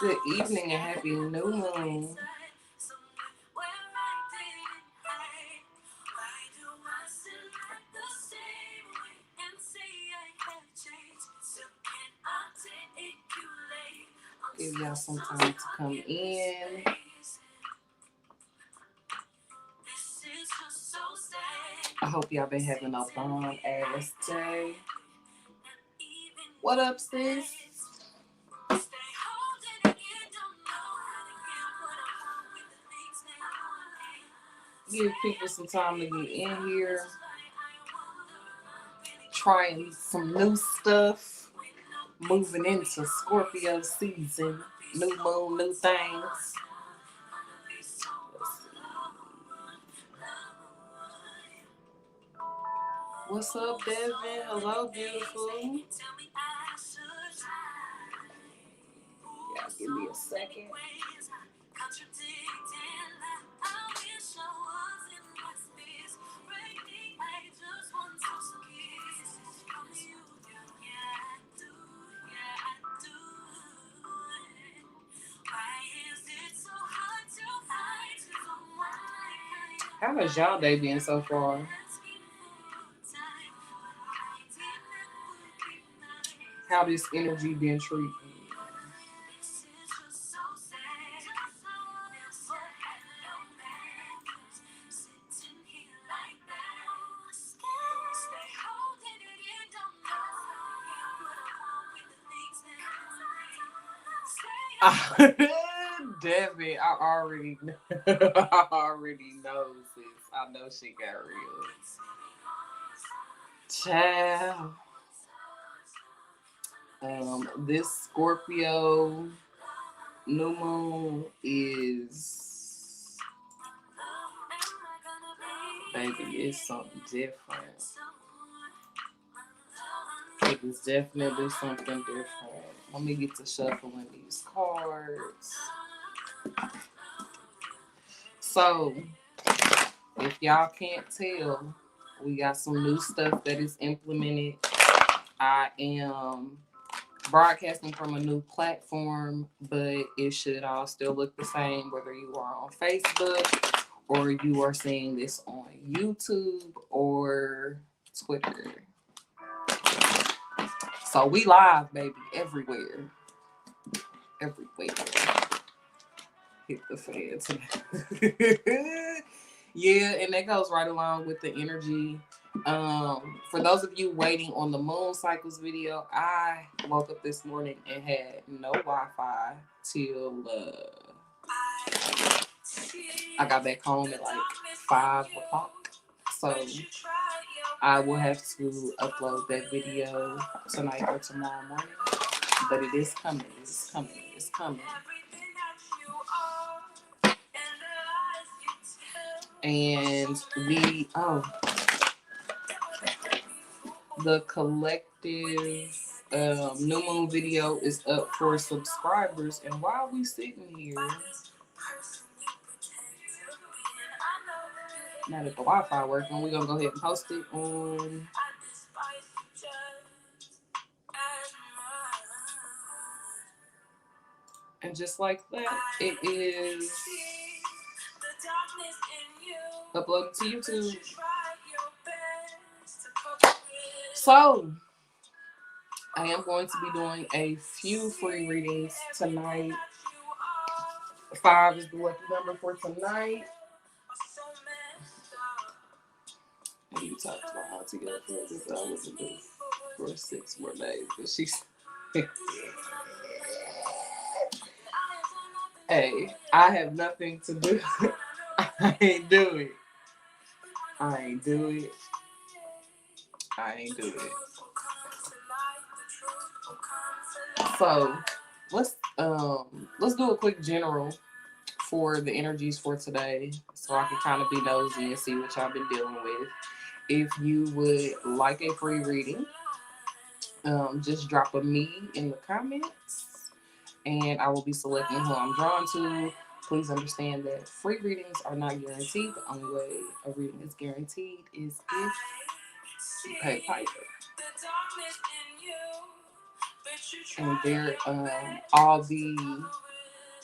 Good evening and happy new moon. Give y'all some time to come in. I hope y'all been having a bomb ass day. What up, sis? Give people some time to get in here. Trying some new stuff. Moving into Scorpio season. New moon, new things. What's up, Devin? Hello, beautiful. Yeah, give me a second. How has y'all day been so far? How this energy been treating you? Debbie, I already know. I already know, sis. I know she got real. Child. This Scorpio new moon is, baby, it's something different. It is definitely something different. Let me get to shuffling these cards. So, if y'all can't tell, we got some new stuff that is implemented. I am broadcasting from a new platform, but it should all still look the same, whether you are on Facebook or you are seeing this on YouTube or Twitter. So we live, baby, everywhere. Everywhere. Hit the fan today. Yeah, and that goes right along with the energy. For those of you waiting on the moon cycles video, I woke up this morning and had no Wi-Fi till I got back home at like 5 o'clock. So I will have to upload that video tonight or tomorrow morning. But it is coming. It's coming. It's coming. And the collective new moon video is up for subscribers. And while we sitting here, now that the Wi-Fi working, we're gonna go ahead and post it on and just like that, it is uploaded to YouTube. So I am going to be doing a few free readings tonight. 5 is the lucky number for tonight. And you talked about how to get up for this. I wasn't doing for 6 more days, but she's. Hey, I have nothing to do. I ain't do it. I ain't do it. I ain't do it. So let's do a quick general for the energies for today, so I can kind of be nosy and see what y'all been dealing with. If you would like a free reading, just drop a me in the comments, and I will be selecting who I'm drawn to. Please understand that free readings are not guaranteed. The only way a reading is guaranteed is if you pay Piper. And there, all the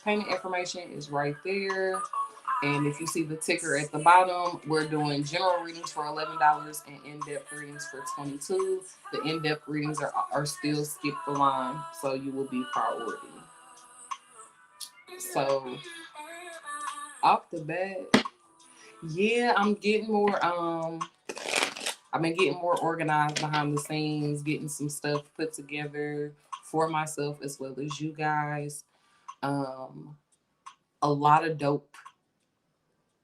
Payment information is right there. And if you see the ticker at the bottom, we're doing general readings for $11 and in-depth readings for $22. The in-depth readings are still skip the line, so you will be priority. So off the bat, yeah, I've been getting more organized behind the scenes, getting some stuff put together for myself as well as you guys. Um, a lot of dope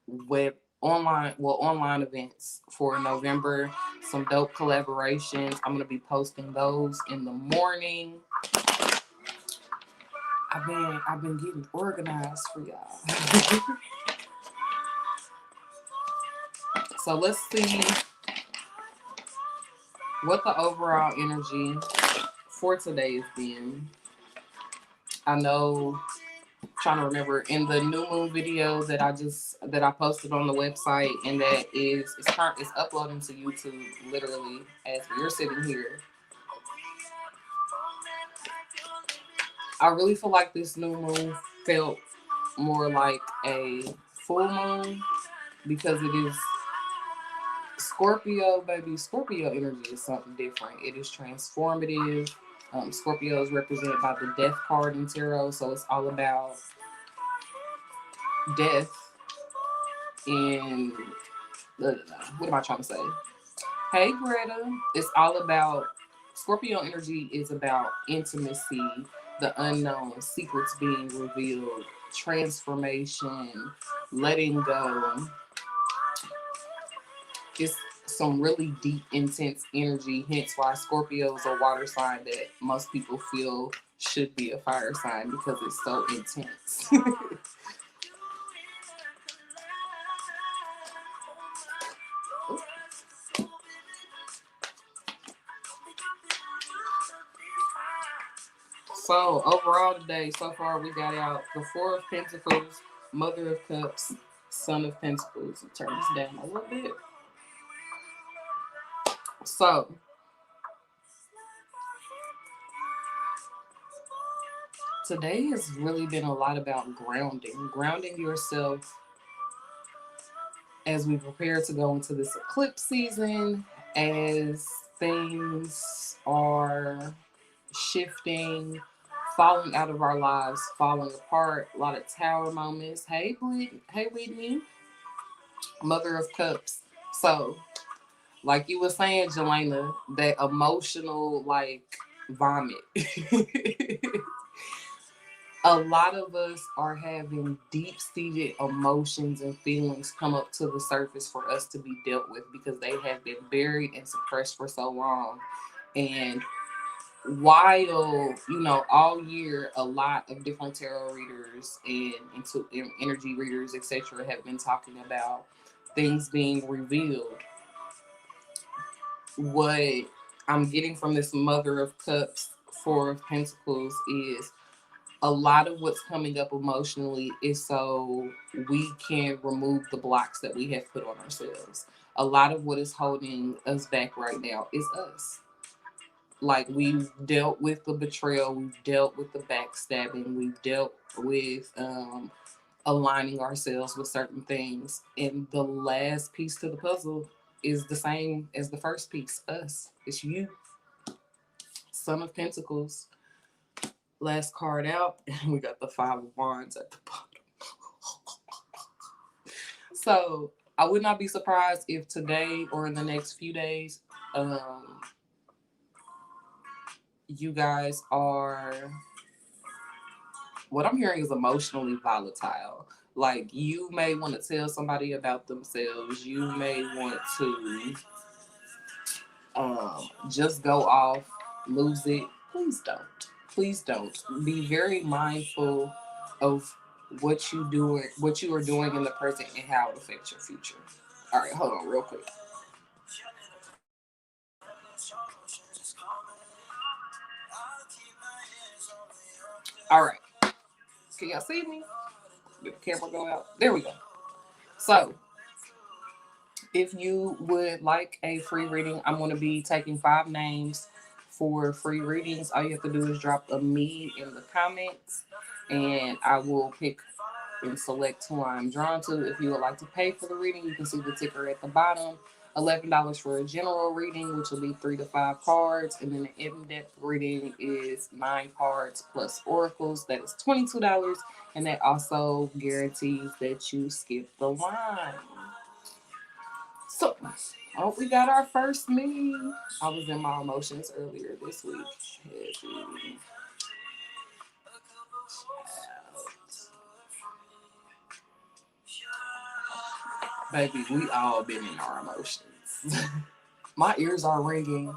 web online events for November. Some dope collaborations. I'm gonna be posting those in the morning. I've been getting organized for y'all. So let's see what the overall energy for today has been. I know, trying to remember, in the new moon video that I posted on the website, and that it's uploading to YouTube literally as we're sitting here. I really feel like this new moon felt more like a full moon because it is Scorpio, baby. Scorpio energy is something different. It is transformative. Scorpio is represented by the death card in tarot, so it's all about death. And what am I trying to say? Hey, Greta. It's all about Scorpio energy is about intimacy, the unknown, secrets being revealed, transformation, letting go. It's some really deep, intense energy, hence why Scorpio is a water sign that most people feel should be a fire sign because it's so intense. So overall today, so far we got out the Four of Pentacles, Mother of Cups, Son of Pentacles. I'll turn this down a little bit. So today has really been a lot about grounding yourself as we prepare to go into this eclipse season, as things are shifting, falling out of our lives, falling apart, a lot of tower moments. Hey, Whitney, Mother of Cups. So, like you were saying, Jelena, that emotional, like, vomit. A lot of us are having deep-seated emotions and feelings come up to the surface for us to be dealt with because they have been buried and suppressed for so long. And while, all year, a lot of different tarot readers and energy readers, etc., have been talking about things being revealed, what I'm getting from this Mother of Cups, Four of Pentacles is a lot of what's coming up emotionally is so we can remove the blocks that we have put on ourselves. A lot of what is holding us back right now is us. Like, we've dealt with the betrayal, we've dealt with the backstabbing, we've dealt with aligning ourselves with certain things. And the last piece to the puzzle is the same as the first piece, us. It's you. Son of Pentacles. Last card out, and we got the Five of Wands at the bottom. So I would not be surprised if today or in the next few days, you guys are, what I'm hearing is emotionally volatile. Like, you may want to tell somebody about themselves. You may want to just go off, lose it. Please don't. Please don't. Be very mindful of what you are doing in the present and how it affects your future. All right, hold on real quick. All right. Can y'all see me? Did the camera go out? There we go. So, if you would like a free reading, I'm going to be taking 5 names for free readings. All you have to do is drop a me in the comments. and I will pick and select who I'm drawn to. If you would like to pay for the reading, you can see the ticker at the bottom. $11 for a general reading, which will be 3 to 5 cards, and then the in-depth reading is 9 cards plus oracles. That is $22, and that also guarantees that you skip the line. So, oh, we got our first me. I was in my emotions earlier this week. Heavy. Baby, we all been in our emotions. My ears are ringing.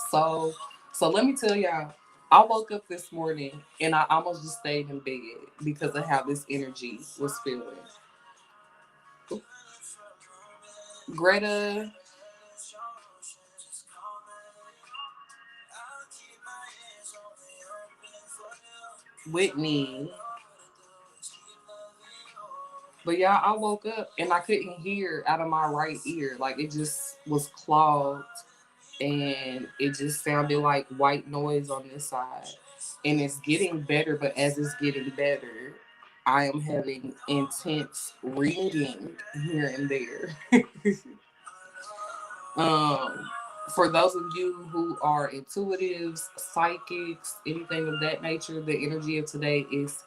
So, so let me tell y'all, I woke up this morning and I almost just stayed in bed because of how this energy was feeling. Greta, Whitney. But y'all, I woke up and I couldn't hear out of my right ear. Like it just was clogged and it just sounded like white noise on this side. And it's getting better, but as it's getting better, I am having intense ringing here and there. um, for those of you who are intuitives, psychics, anything of that nature, the energy of today is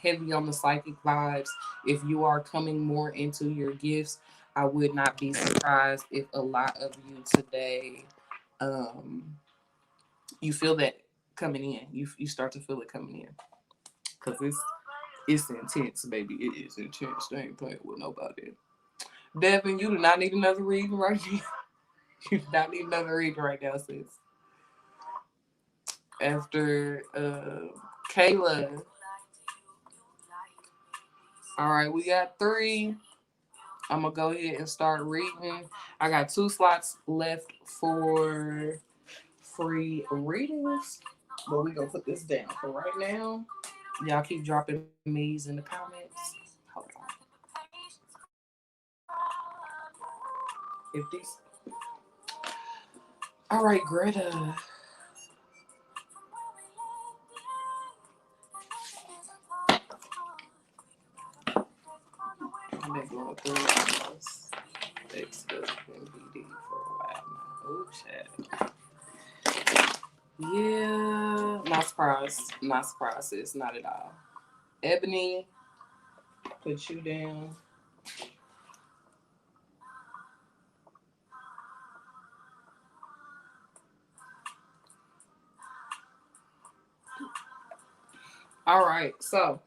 heavy on the psychic vibes. If you are coming more into your gifts, I would not be surprised if a lot of you today, um, you feel that coming in. You start to feel it coming in because it's intense, baby. It is intense. They ain't playing with nobody. Devin, you do not need another reading right now. You do not need another reading right now, sis. After Kayla. All right, we got 3. I'm gonna go ahead and start reading. I got 2 slots left for free readings, but we gonna put this down for right now. Y'all keep dropping me's in the comments. Hold on. If these, all right, Greta. I've been going through this ex-husband BD for a while now. Oh, chat. Yeah, not surprised. Not surprised. It's not at all. Ebony, put you down. All right, so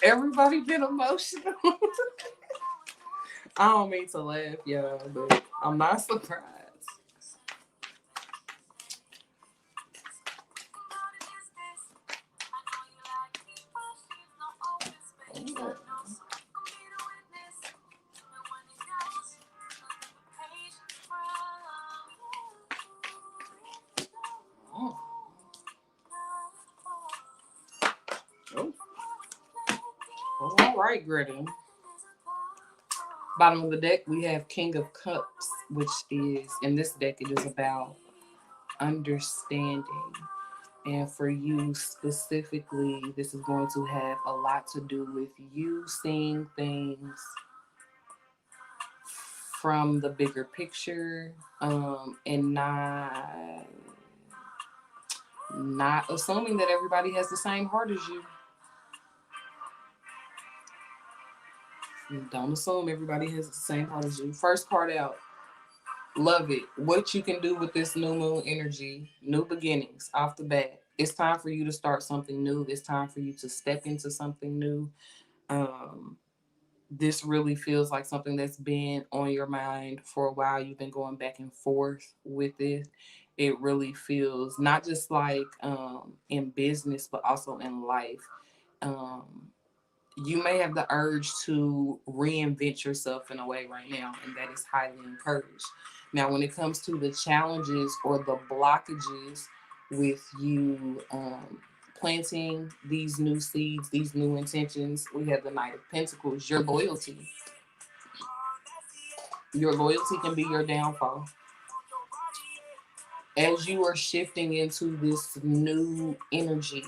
everybody been emotional. I don't mean to laugh, y'all, but I'm not surprised. Oh. Oh. All right, Greta. Bottom of the deck, we have King of Cups, which is, in this deck, it is about understanding. And for you specifically, this is going to have a lot to do with you seeing things from the bigger picture, and not assuming that everybody has the same heart as you. Don't assume everybody has the same heart as you. First card out. Love it. What you can do with this new moon energy, new beginnings off the bat. It's time for you to start something new. It's time for you to step into something new. Um, this really feels like something that's been on your mind for a while. You've been going back and forth with it. It really feels not just like in business, but also in life. Um, you may have the urge to reinvent yourself in a way right now, and that is highly encouraged. Now, when it comes to the challenges or the blockages with you planting these new seeds, these new intentions. We have the Knight of Pentacles, your loyalty. Your loyalty can be your downfall. As you are shifting into this new energy,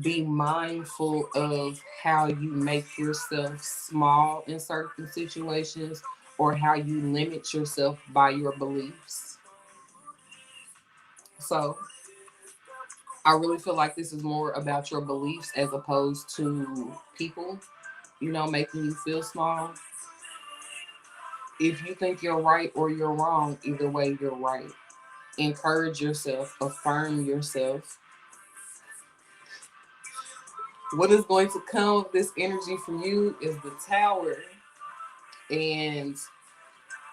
be mindful of how you make yourself small in certain situations or how you limit yourself by your beliefs. So I really feel like this is more about your beliefs as opposed to people, making you feel small. If you think you're right or you're wrong, either way, you're right. Encourage yourself, affirm yourself. What is going to come of this energy for you is the Tower. And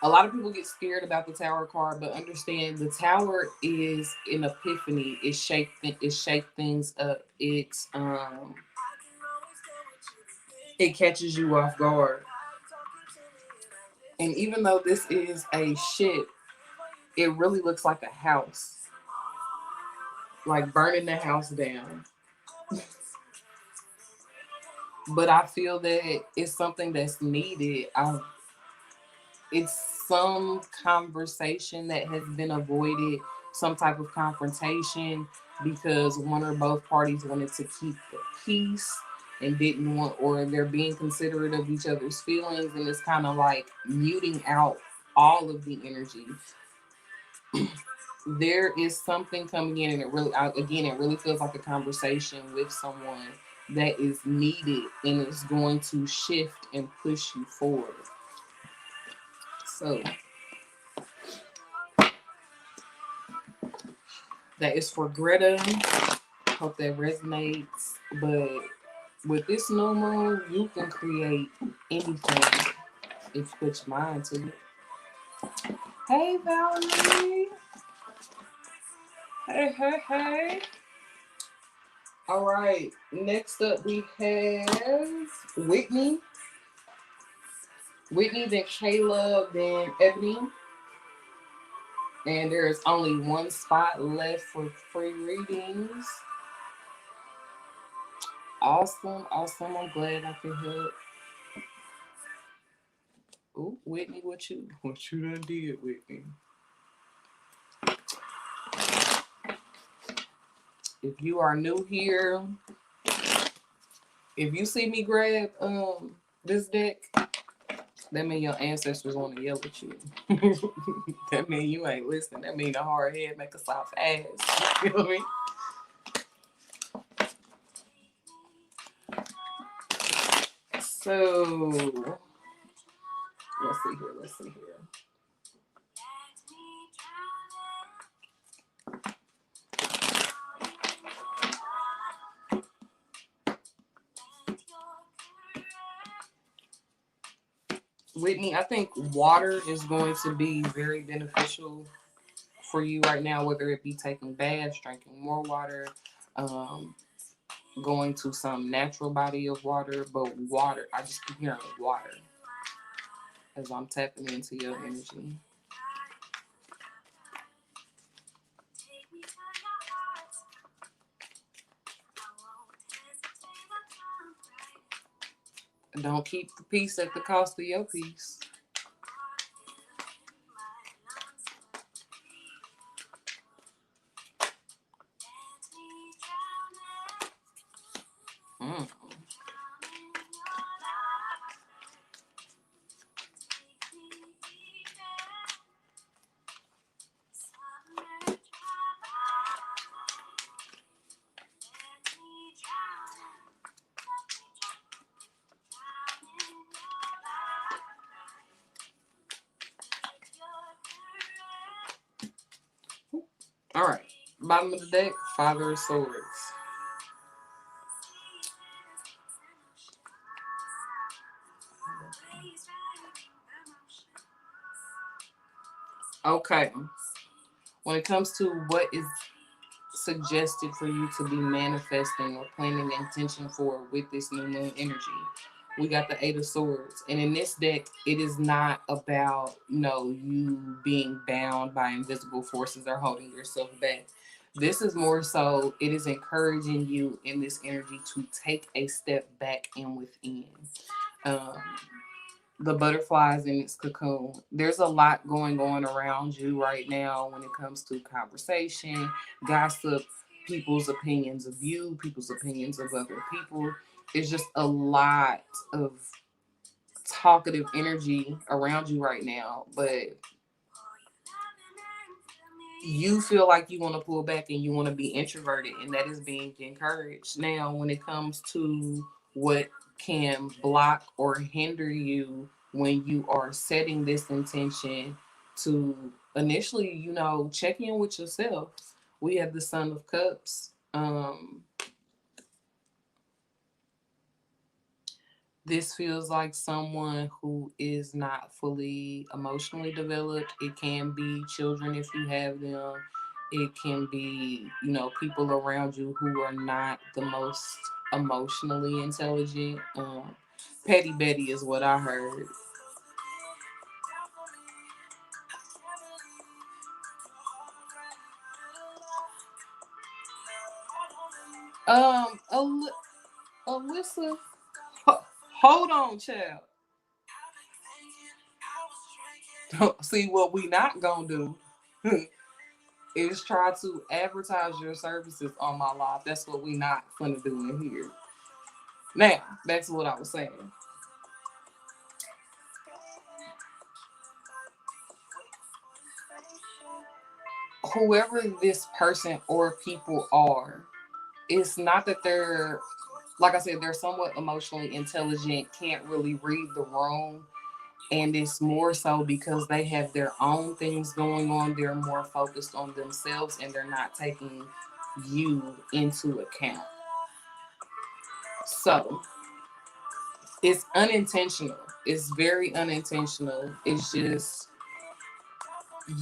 a lot of people get scared about the Tower card, but understand the Tower is an epiphany. It shake things up. It catches you off guard. And even though this is a ship, it really looks like a house. Like burning the house down. But I feel that it's something that's needed. It's some conversation that has been avoided, some type of confrontation, because one or both parties wanted to keep the peace and didn't want, or they're being considerate of each other's feelings, and it's kind of like muting out all of the energy. There is something coming in, and it really feels like a conversation with someone that is needed and is going to shift and push you forward. So that is for Greta. Hope that resonates. But with this new moon, you can create anything if you put your mind to it. Hey, Valerie. Hey. All right. Next up, we have Whitney. Whitney, then Caleb, then Ebony. And there is only one spot left for free readings. Awesome. I'm glad I could help. Ooh, Whitney, what you done did, Whitney? If you are new here, if you see me grab this deck, that means your ancestors want to yell at you. That means you ain't listening. That means the hard head make a soft ass. You feel me? So let's see here. Whitney, I think water is going to be very beneficial for you right now, whether it be taking baths, drinking more water, going to some natural body of water, but water, I just keep hearing water as I'm tapping into your energy. Don't keep the peace at the cost of your peace. All right, bottom of the deck, Father of Swords. Okay, when it comes to what is suggested for you to be manifesting or planning intention for with this new moon energy, we got the Eight of Swords. And in this deck, it is not about, you being bound by invisible forces or holding yourself back. This is more so, it is encouraging you in this energy to take a step back and within. Um, the butterflies in its cocoon. There's a lot going on around you right now when it comes to conversation, gossip, people's opinions of you, people's opinions of other people. It's just a lot of talkative energy around you right now, but you feel like you want to pull back and you want to be introverted, and that is being encouraged. Now, when it comes to what can block or hinder you when you are setting this intention to initially, check in with yourself, we have the Son of Cups. This feels like someone who is not fully emotionally developed. It can be children if you have them. It can be, people around you who are not the most emotionally intelligent. Petty Betty is what I heard. Um, Al- Alyssa, hold on, child. See what we not gonna do is try to advertise your services on my live. That's what we not gonna do in here. Now, back to what I was saying. Whoever this person or people are, it's not that they're, like I said, they're somewhat emotionally intelligent, can't really read the room. And it's more so because they have their own things going on. They're more focused on themselves and they're not taking you into account. So it's unintentional. It's very unintentional. It's just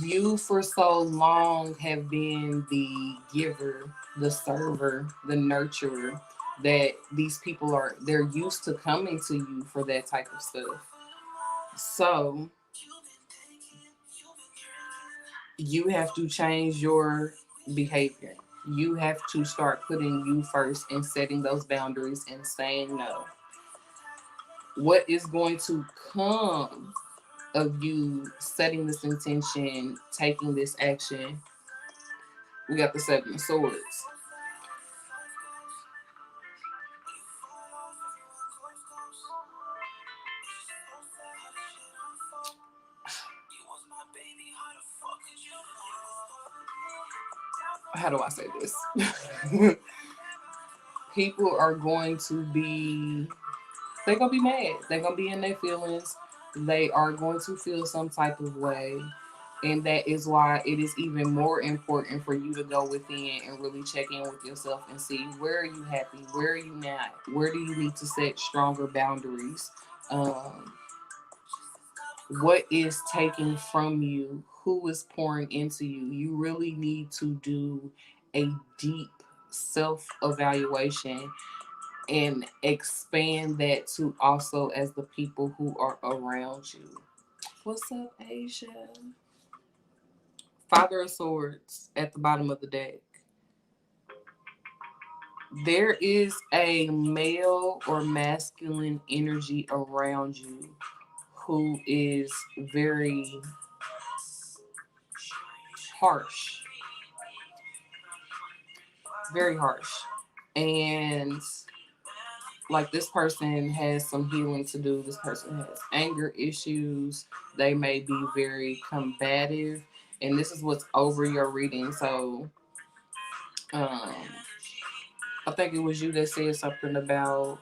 you for so long have been the giver, the server, the nurturer, that these people they're used to coming to you for that type of stuff. So you have to change your behavior. You have to start putting you first and setting those boundaries and saying no. What is going to come of you setting this intention, taking this action? We got the Seven of Swords. How do I say this? People are going to be, they're going to be mad. They're going to be in their feelings. They are going to feel some type of way. And that is why it is even more important for you to go within and really check in with yourself and see, where are you happy? Where are you not? Where do you need to set stronger boundaries? Um, what is taking from you? Who is pouring into you? You really need to do a deep self evaluation and expand that to also as the people who are around you. What's up, Asia? Father of Swords at the bottom of the deck. There is a male or masculine energy around you who is very harsh, very harsh. And like, this person has some healing to do. This person has anger issues. They may be very combative. And this is what's over your reading. So, um, I think it was you that said something about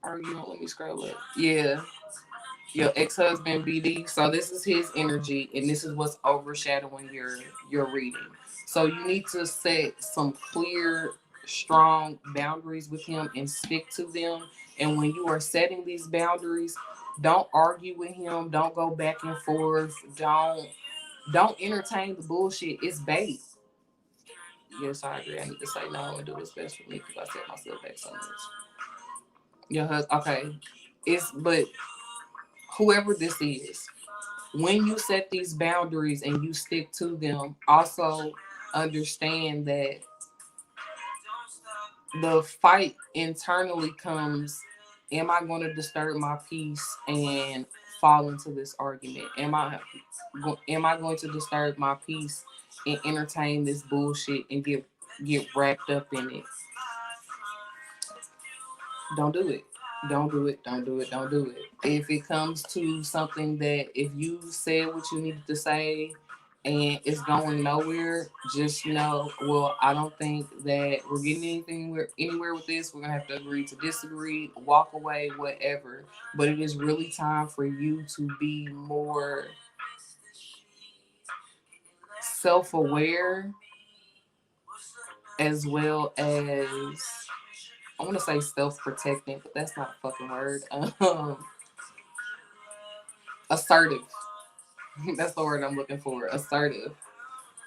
arguing. Let me scroll up. Yeah, your ex-husband BD. So this is his energy, and this is what's overshadowing your reading. So you need to set some clear, strong boundaries with him and stick to them. And when you are setting these boundaries, don't argue with him. Don't go back and forth. Don't entertain the bullshit. It's bait. Yes, I agree. I need to say no and do what's best for me because I set myself back so much. Your husband, okay. But whoever this is, when you set these boundaries and you stick to them, also understand that the fight internally comes, am I going to disturb my peace and fall into this argument? Am I going to disturb my peace and entertain this bullshit and get wrapped up in it? Don't do it. Don't do it. Don't do it. Don't do it. If it comes to something that if you said what you needed to say and it's going nowhere, just know, well, I don't think that we're getting anywhere with this. We're gonna have to agree to disagree, walk away, whatever. But it is really time for you to be more self-aware, as well as, I want to say self-protecting, but that's not a fucking word. Assertive. That's the word I'm looking for. Assertive.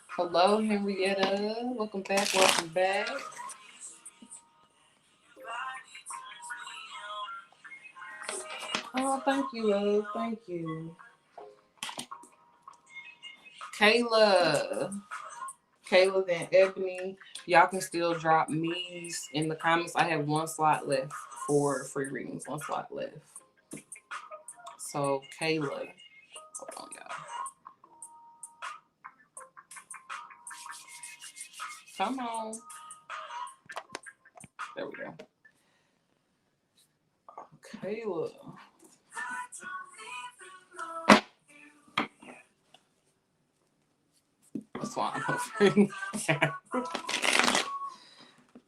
Hello, Henrietta. Welcome back. Welcome back. Oh, thank you, love. Thank you. Kayla and Ebony, y'all can still drop me's in the comments. I have one slot left for free readings. One slot left. So, Kayla. Hold on, y'all. Come on. There we go. Kayla. That's why I'm afraid.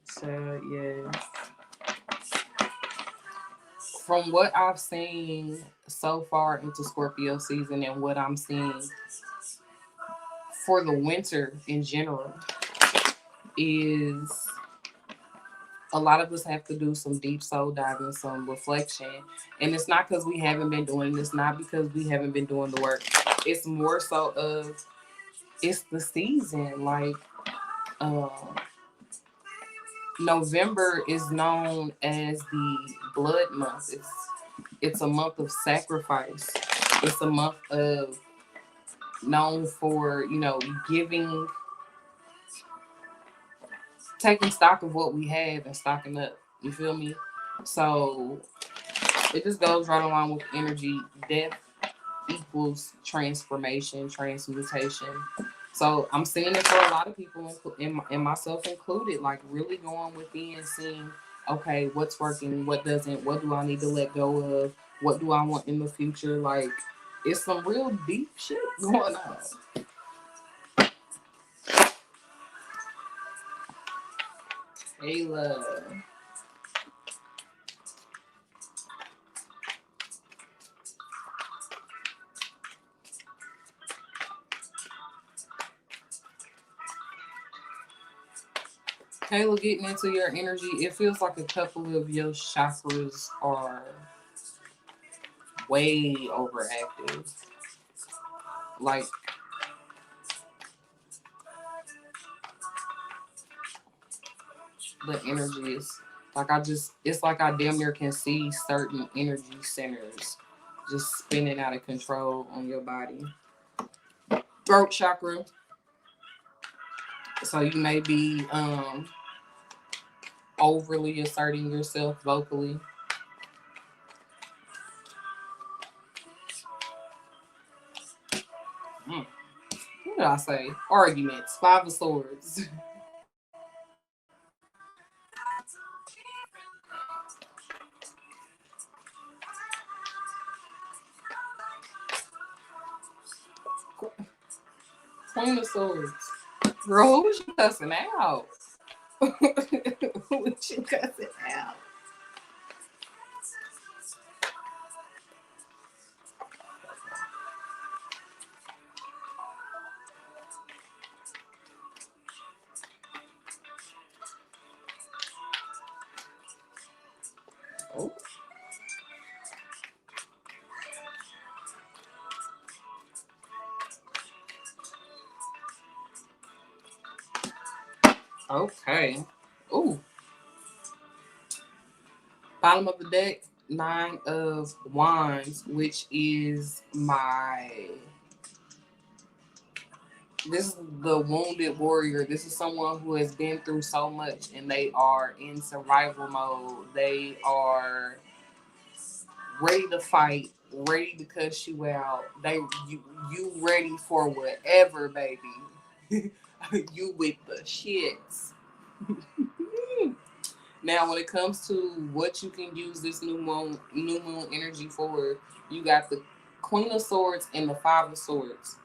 So, yeah. From what I've seen so far into Scorpio season and what I'm seeing for the winter in general is a lot of us have to do some deep soul diving, some reflection. And it's not because we haven't been doing this, not because we haven't been doing the work. It's more so of, it's the season. Like, November is known as the blood month. It's a month of sacrifice. It's a month of known for, giving, taking stock of what we have and stocking up. You feel me? So it just goes right along with energy. Death equals transformation, transmutation. So I'm seeing it for a lot of people, and myself included, like really going within, seeing, okay, what's working, what doesn't, what do I need to let go of, what do I want in the future. Like, it's some real deep shit going on. Kayla. Kayla, getting into your energy, it feels like a couple of your chakras are way overactive. Like, the energy is like, it's like I damn near can see certain energy centers just spinning out of control on your body. Throat chakra. So you may be overly asserting yourself vocally. What did I say? Arguments. 5 of Swords. Queen of Swords. Girl, who was you cussing out? Who was you cussing out? Oh. Okay. Ooh. Bottom of the deck, 9 of Wands, which is my This is the wounded warrior. This is someone who has been through so much and they are in survival mode. They are ready to fight, ready to cuss you out. You ready for whatever, baby. You with the shits. Now, when it comes to what you can use this new moon energy for, you got the Queen of Swords and the Five of Swords.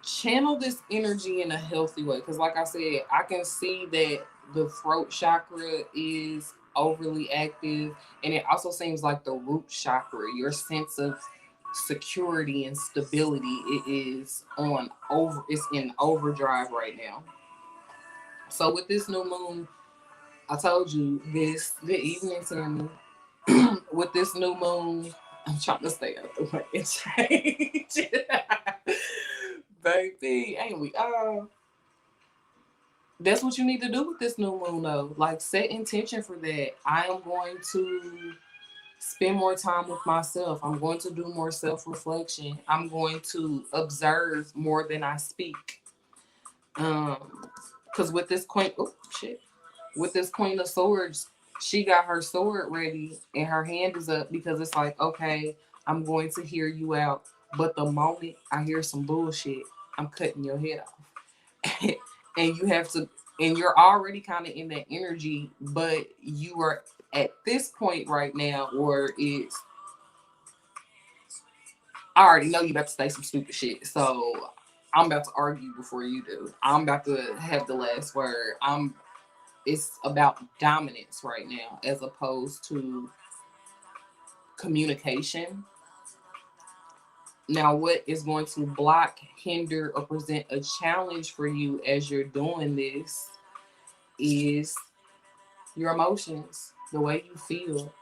Channel this energy in a healthy way, because like I said, I can see that the throat chakra is overly active, and it also seems like the root chakra, your sense of security and stability, it is on over, it's in overdrive right now. So with this new moon, I told you this, good evening, Tammy. With this new moon, I'm trying to stay out the way and change. Baby, ain't we? That's what you need to do with this new moon, though. Like, set intention for that. I am going to spend more time with myself. I'm going to do more self reflection. I'm going to observe more than I speak. Because with this queen, oh shit, with this Queen of Swords, she got her sword ready and her hand is up because it's like, okay, I'm going to hear you out. But the moment I hear some bullshit, I'm cutting your head off. And you have to, and you're already kind of in that energy, but you are at this point right now where it's, I already know you about to say some stupid shit. So I'm about to argue before you do. I'm about to have the last word. It's about dominance right now as opposed to communication. Now, what is going to block, hinder, or present a challenge for you as you're doing this is your emotions, the way you feel.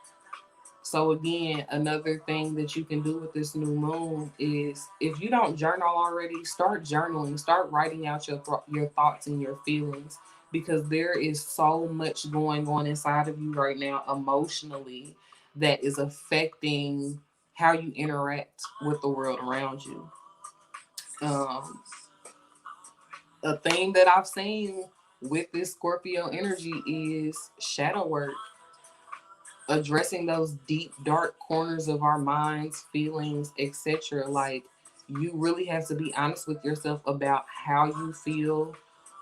So again, another thing that you can do with this new moon is if you don't journal already, start journaling, start writing out your thoughts and your feelings because there is so much going on inside of you right now emotionally that is affecting how you interact with the world around you. Um, a thing that I've seen with this Scorpio energy is shadow work, addressing those deep dark corners of our minds, feelings, etc. Like, you really have to be honest with yourself about how you feel.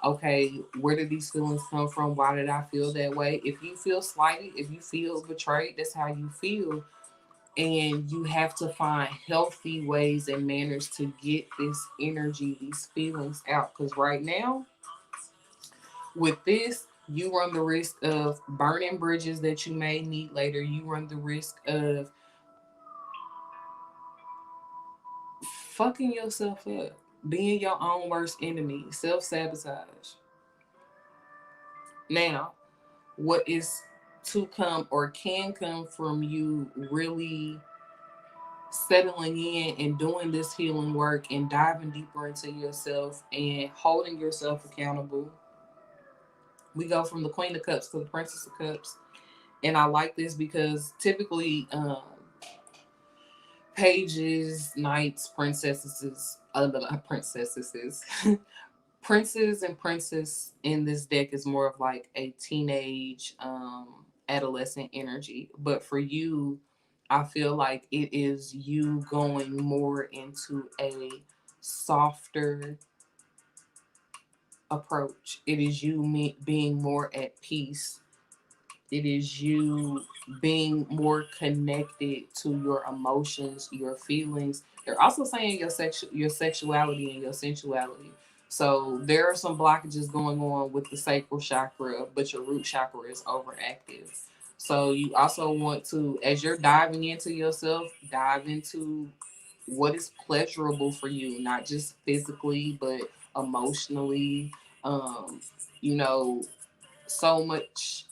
Okay, where did these feelings come from? Why did I feel that way? If you feel slighted, if you feel betrayed, that's how you feel. And you have to find healthy ways and manners to get this energy, these feelings out. Because right now, with this, you run the risk of burning bridges that you may need later. You run the risk of fucking yourself up, being your own worst enemy, self sabotage. Now, what is to come or can come from you really settling in and doing this healing work and diving deeper into yourself and holding yourself accountable. We go from the Queen of Cups to the Princess of Cups. And I like this because typically pages, knights, princesses, princesses, princes and princess in this deck is more of like a teenage, adolescent energy. But for you, I feel like it is you going more into a softer approach. It is you being more at peace. It is you being more connected to your emotions, your feelings. They're also saying your sexuality and your sensuality. So there are some blockages going on with the sacral chakra, but your root chakra is overactive. So you also want to, as you're diving into yourself, dive into what is pleasurable for you, not just physically, but emotionally. Um, you know, so much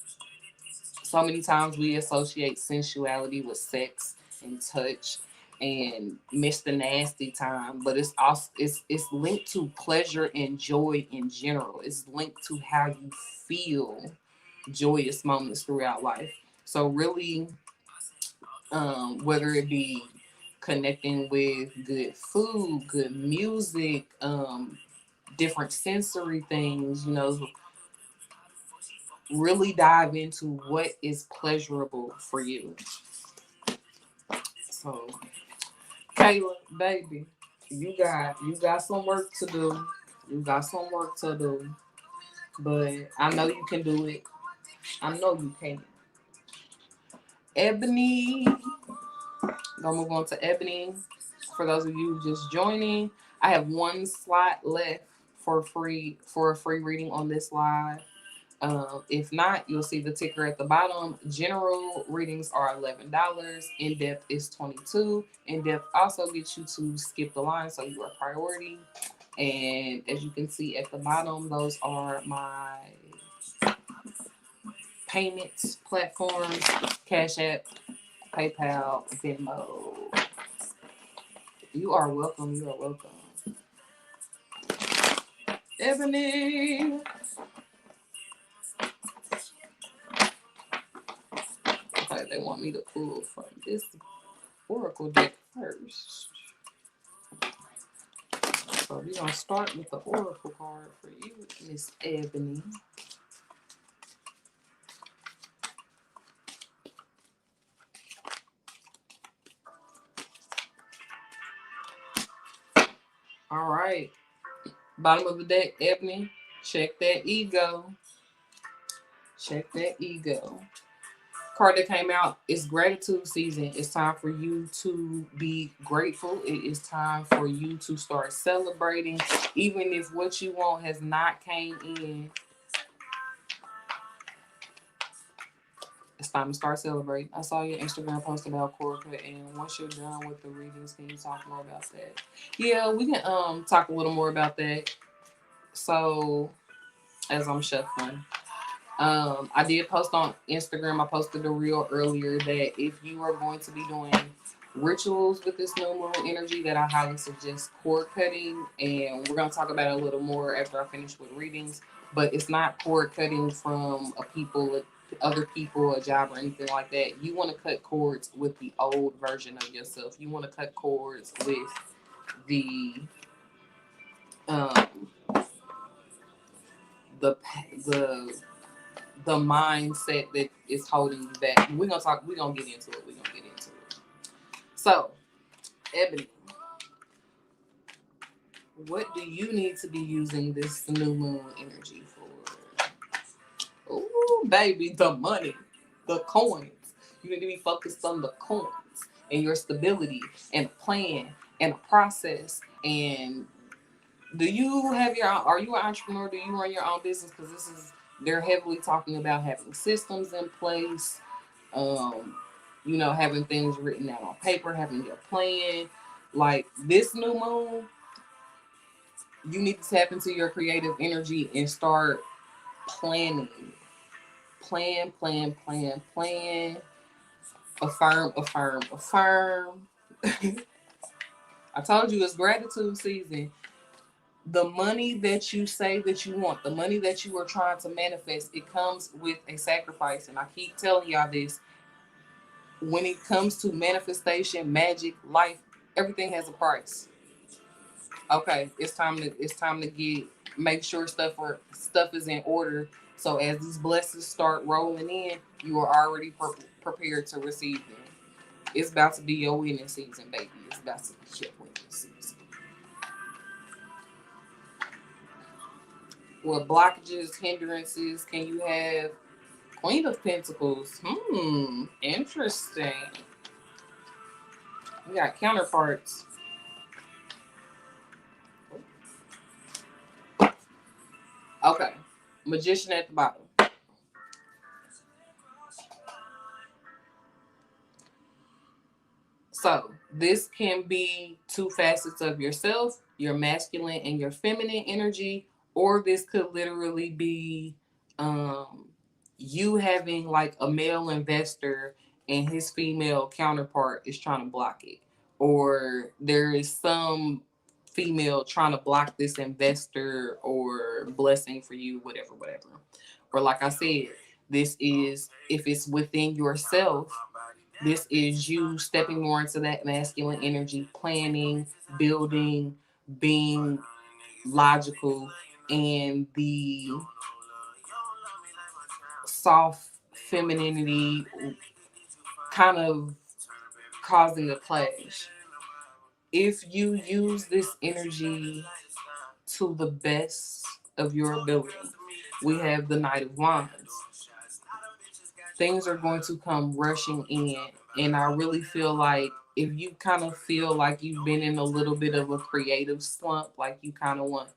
so many times we associate sensuality with sex and touch and miss the nasty time, but it's also it's linked to pleasure and joy in general. It's linked to how you feel joyous moments throughout life. So really, whether it be connecting with good food, good music, different sensory things, really dive into what is pleasurable for you. So, Kayla, baby, you got some work to do. You got some work to do. But I know you can do it. I know you can. Ebony. Gonna move on to Ebony. For those of you just joining, I have one slot left for a free reading on this live. If not, you'll see the ticker at the bottom. General readings are $11. In depth is $22. In depth also gets you to skip the line, so you are priority. And as you can see at the bottom, those are my payments platforms: Cash App, PayPal, Venmo. You are welcome. You are welcome. Ebony. Okay, they want me to pull from this Oracle deck first. So we're going to start with the Oracle card for you, Miss Ebony. All right. Bottom of the deck, Ebony. Check that ego. Check that ego. Card that came out is gratitude season. It's time for you to be grateful. It is time for you to start celebrating, even if what you want has not came in. It's time to start celebrating. I saw your Instagram post about cord cut, and once you're done with the readings, can you talk more about that? Yeah, we can talk a little more about that. So as I'm shuffling. I did post on Instagram. I posted a reel earlier that if you are going to be doing rituals with this new moon energy, that I highly suggest cord cutting. And we're going to talk about it a little more after I finish with readings. But it's not cord cutting from other people, a job, or anything like that. You want to cut cords with the old version of yourself. You want to cut cords with the the mindset that is holding you back. We're gonna get into it. So, Ebony, what do you need to be using this new moon energy for? Oh, baby, the money, the coins. You need to be focused on the coins and your stability and a plan and a process. And are you an entrepreneur? Do you run your own business? Because they're heavily talking about having systems in place, having things written out on paper, having your plan. Like this new moon, you need to tap into your creative energy and start planning. Plan. Affirm. I told you it's gratitude season. The money that you say that you want, the money that you are trying to manifest, it comes with a sacrifice. And I keep telling y'all this. When it comes to manifestation, magic, life, everything has a price. Okay, it's time to make sure stuff is in order. So as these blessings start rolling in, you are already prepared to receive them. It's about to be your winning season, baby. It's about to be your winning season. What blockages, hindrances can you have? Queen of Pentacles. Interesting. We got counterparts. Okay. Magician at the bottom. So this can be two facets of yourself, your masculine and your feminine energy, or this could literally be you having like a male investor and his female counterpart is trying to block it. Or there is some female trying to block this investor or blessing for you, whatever. Or like I said, this is if it's within yourself, This is you stepping more into that masculine energy, planning, building, being logical, and the soft femininity kind of causing a clash. If you use this energy to the best of your ability, we have the Knight of Wands. Things are going to come rushing in, and I really feel like if you kind of feel like you've been in a little bit of a creative slump, like you want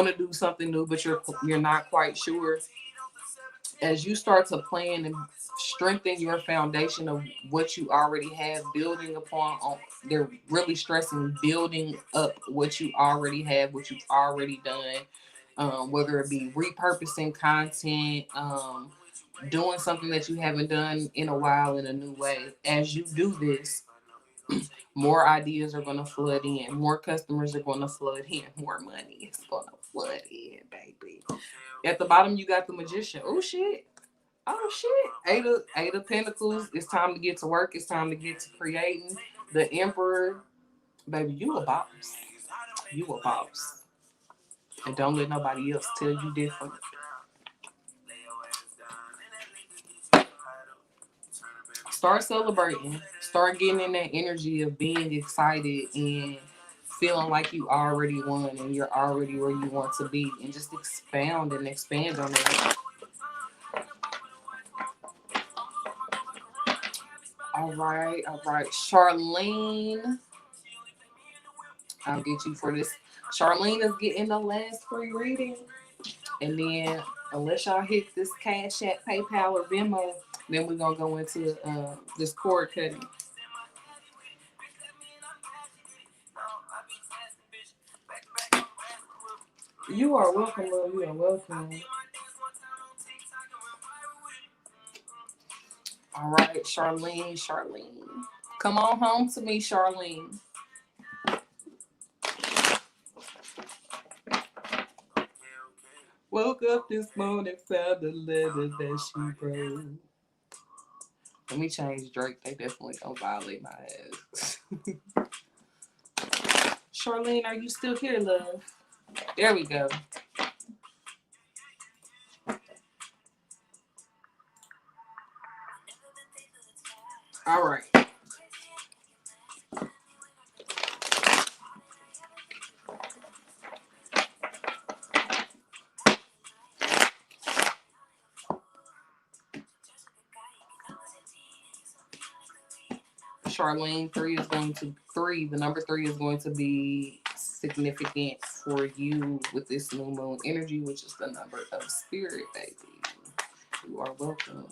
to do something new, but you're not quite sure. As you start to plan and strengthen your foundation of what you already have, building upon, they're really stressing building up what you already have, what you've already done, whether it be repurposing content, doing something that you haven't done in a while in a new way. As you do this, more ideas are going to flood in, more customers are going to flood in, more money is going to flood in, baby. At the bottom, you got the Magician. Oh shit. Oh shit. Eight of Pentacles. It's time to get to work. It's time to get to creating. The Emperor. Baby, you a boss. You a boss. And don't let nobody else tell you different. Start celebrating. Start getting in that energy of being excited and feeling like you already won and you're already where you want to be. And just expound and expand on it. All right. Charlene, I'll get you for this. Charlene is getting the last free reading. And then, unless y'all hit this Cash App, PayPal, or Venmo, then we're going to go into this cord cutting. You are welcome, love. You are welcome. All right, Charlene. Come on home to me, Charlene. Woke up this morning, found the letter that she wrote. Let me change Drake. They definitely gonna violate my ass. Charlene, are you still here, love? There we go. All right. Charlene, the number three is going to be significant for you with this new moon energy, which is the number of spirit, baby. You are welcome.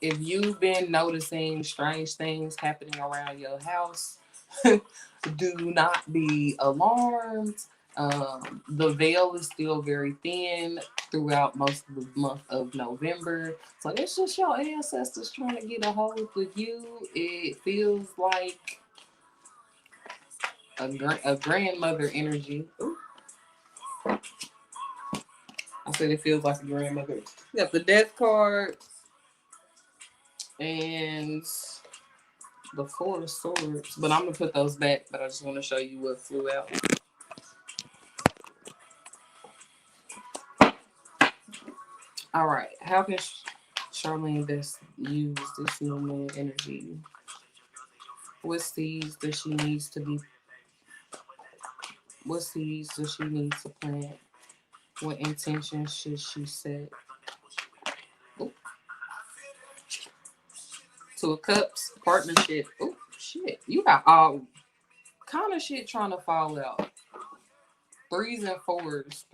If you've been noticing strange things happening around your house, do not be alarmed. The veil is still very thin throughout most of the month of November. So it's just your ancestors trying to get a hold of you. It feels like a grandmother energy. Ooh. I said it feels like a grandmother. You got the death card and the Four of Swords. But I'm going to put those back, but I just want to show you what flew out. All right. How can Charlene best use this new moon energy? What seeds does she need to plant? What intentions should she set? Ooh. Two of Cups, partnership. Oh shit. You got all kind of shit trying to fall out. Threes and fours.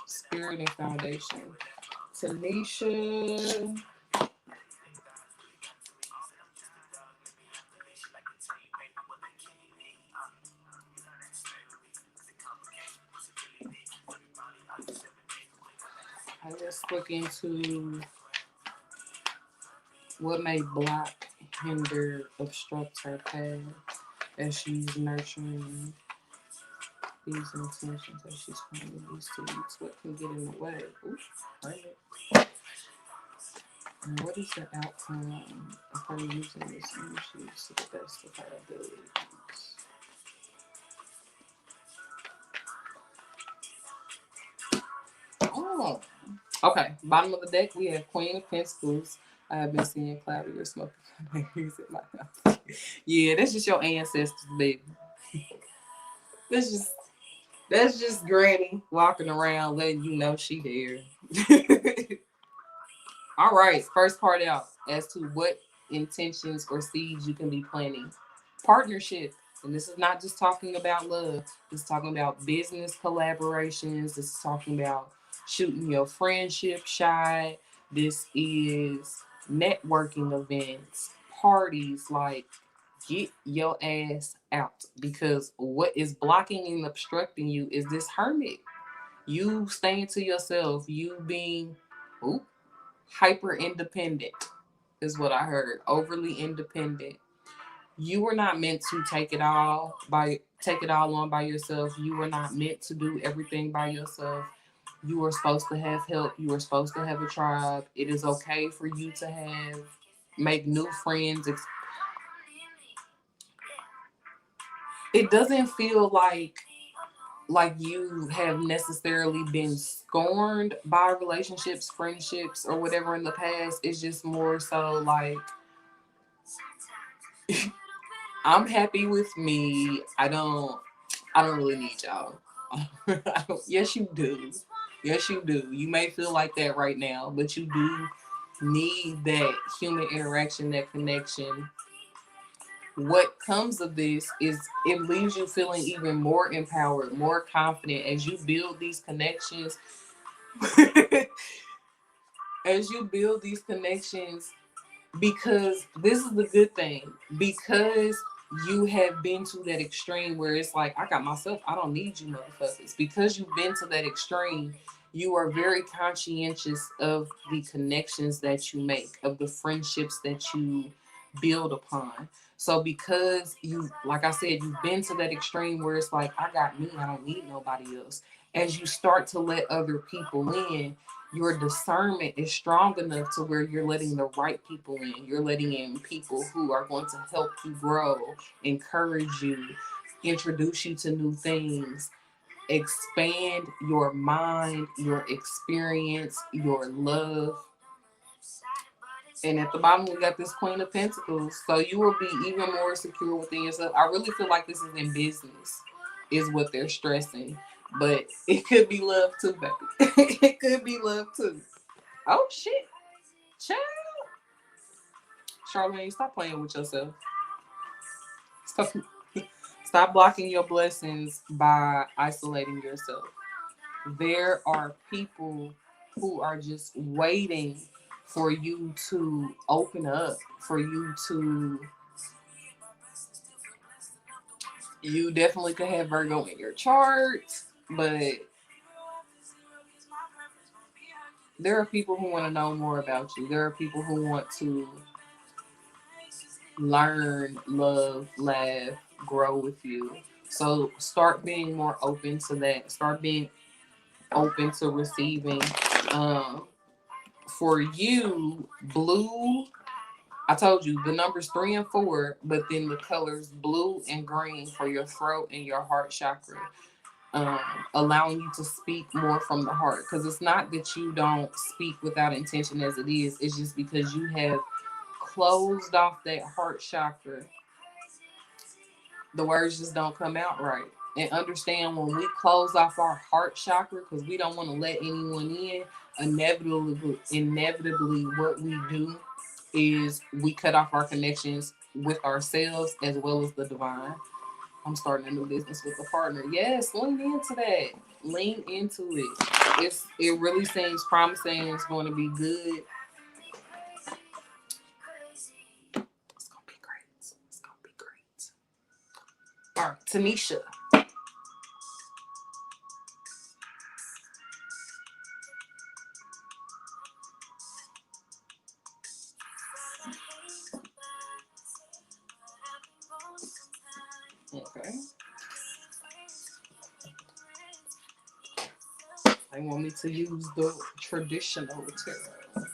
Spirit and foundation. Tanisha. Let's look into what may block, hinder, obstruct her path as she's nurturing These intentions that she's trying to use to weeks. What can get in the way? Oops, right. And what is the outcome of her using this energy to the best of her abilities? Oh, okay. Bottom of the deck, we have Queen of Pentacles. I have been seeing cloudy or smoky things in my house. Yeah, that's just your ancestors, baby. That's just Granny walking around letting you know she there. All right, first part out as to what intentions or seeds you can be planting. Partnership, and this is not just talking about love. This is talking about business collaborations. This is talking about shooting your friendship shot. This is networking events, parties. Like, get your ass out, because what is blocking and obstructing you is this hermit. You staying to yourself. You being, ooh, hyper independent is what I heard. Overly independent. You were not meant to take it all on by yourself. You were not meant to do everything by yourself. You were supposed to have help. You were supposed to have a tribe. It is okay for you to make new friends. It doesn't feel like you have necessarily been scorned by relationships, friendships, or whatever in the past. It's just more so like, I'm happy with me. I don't really need y'all. Yes, you do. Yes, you do. You may feel like that right now, but you do need that human interaction, that connection. What comes of this is it leaves you feeling even more empowered, more confident as you build these connections. As you build these connections, because this is the good thing, because you have been to that extreme where it's like, I got myself, I don't need you motherfuckers. Because you've been to that extreme, you are very conscientious of the connections that you make, of the friendships that you build upon. So because you, like I said, you've been to that extreme where it's like, I got me, I don't need nobody else. As you start to let other people in, your discernment is strong enough to where you're letting the right people in. You're letting in people who are going to help you grow, encourage you, introduce you to new things, expand your mind, your experience, your love. And at the bottom, we got this Queen of Pentacles. So you will be even more secure within yourself. I really feel like this is in business, is what they're stressing. But it could be love too, baby. It could be love too. Oh, shit. Child. Charlamagne, stop playing with yourself. Stop, stop blocking your blessings by isolating yourself. There are people who are just waiting for you to open up, for you to. You definitely could have Virgo in your chart, but there are people who want to know more about you. There are people who want to learn, love, laugh, grow with you. So start being more open to that. Start being open to receiving. Um, for you, blue, I told you the numbers 3 and 4, but then the colors blue and green for your throat and your heart chakra. Allowing you to speak more from the heart, because it's not that you don't speak without intention as it is. It's just because you have closed off that heart chakra. The words just don't come out right. And understand, when we close off our heart chakra because we don't want to let anyone in, inevitably what we do is we cut off our connections with ourselves as well as the divine. I'm starting a new business with a partner. Yes, lean into that. Lean into it. It really seems promising. It's going to be good. It's going to be great. It's going to be great. All right, Tanisha. Okay. They want me to use the traditional tarot.